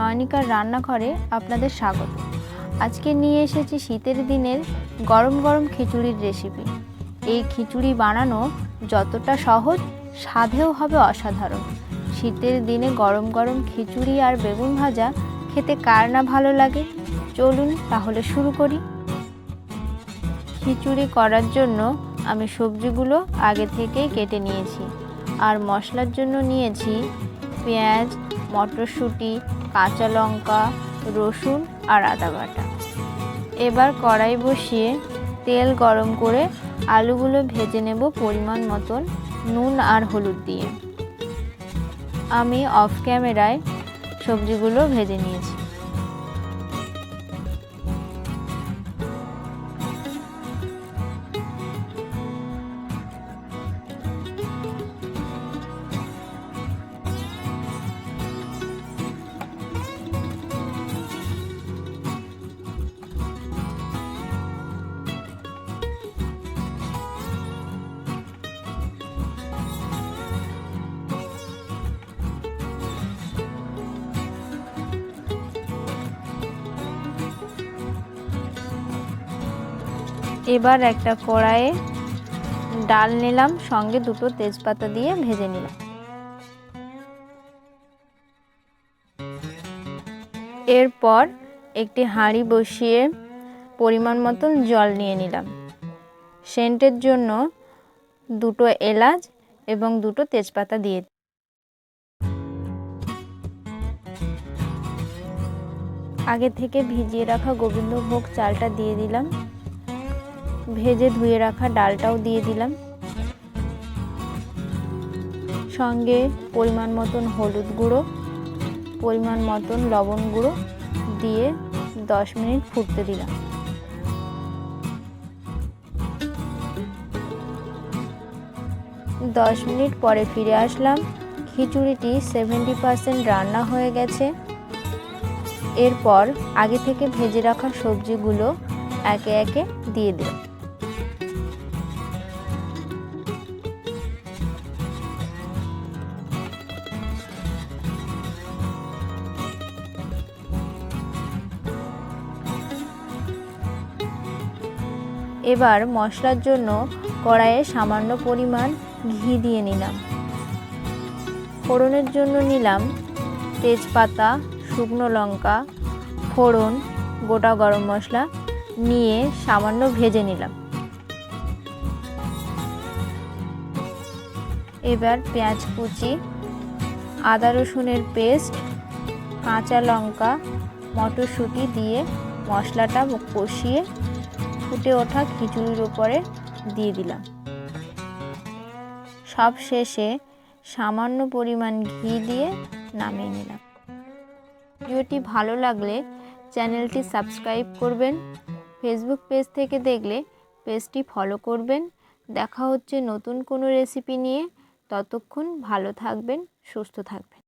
নয়নিকার রান্নাঘরে আপনাদের স্বাগত। আজকে নিয়ে এসেছি শীতের দিনের গরম গরম খিচুড়ির রেসিপি। এই খিচুড়ি বানানো যতটা সহজ, স্বাদেও হবে অসাধারণ। শীতের দিনে গরম গরম খিচুড়ি আর বেগুন ভাজা খেতে কার না ভালো লাগে। চলুন তাহলে শুরু করি। খিচুড়ি করার জন্য আমি সবজিগুলো আগে থেকেই কেটে নিয়েছি। আর মশলার জন্য নিয়েছি পেঁয়াজ, মটরশুঁটি, কাঁচা লঙ্কা, রসুন আর আদা বাটা। এবার কড়াই বসিয়ে তেল গরম করে আলুগুলো ভেজে নেব পরিমাণ মতন নুন আর হলুদ দিয়ে। আমি অফ ক্যামেরায় সবজিগুলো ভেজে নিয়েছি। এবার একটা কড়াইয়ে ডাল নিলাম, সঙ্গে দুটো তেজপাতা দিয়ে ভেজে নিলাম। এরপর একটি হাঁড়ি বসিয়ে পরিমাণ মতন জল নিয়ে নিলাম। সেন্টের জন্য দুটো এলাচ এবং দুটো তেজপাতা দিয়ে আগে থেকে ভিজিয়ে রাখা গোবিন্দভোগ চালটা দিয়ে দিলাম। ভেজে ধুয়ে রাখা ডালটাও দিয়ে দিলাম। সঙ্গে পরিমাণ মতন হলুদ গুঁড়ো, পরিমাণ মতন লবণ গুঁড়ো দিয়ে 10 মিনিট ফুটতে দিলাম। দশ মিনিট পরে ফিরে আসলাম। খিচুড়িটি 70% রান্না হয়ে গেছে। এরপর আগে থেকে ভেজে রাখা সবজিগুলো একে একে দিয়ে দিলাম। এবার মশলার জন্য কড়াইয়ে সামান্য পরিমাণ ঘি দিয়ে নিলাম। ফোড়নের জন্য নিলাম তেজপাতা, শুকনো লঙ্কা, ফোড়ন, গোটা গরম মশলা নিয়ে সামান্য ভেজে নিলাম। এবার পেঁয়াজ কুচি, আদা রসুনের পেস্ট, কাঁচা লঙ্কা, মটরশুঁটি দিয়ে মশলাটা কষিয়ে ফুটে ওঠা খিচুড়ির উপরে দিয়ে দিলাম। সব শেষে সামান্য পরিমাণ ঘি দিয়ে নামিয়ে নিলাম। ভিডিওটি ভালো লাগলে চ্যানেলটি সাবস্ক্রাইব করবেন। ফেসবুক পেজ থেকে দেখলে পেজটি ফলো করবেন। দেখা হচ্ছে নতুন কোনো রেসিপি নিয়ে। ততক্ষণ ভালো থাকবেন, সুস্থ থাকবেন।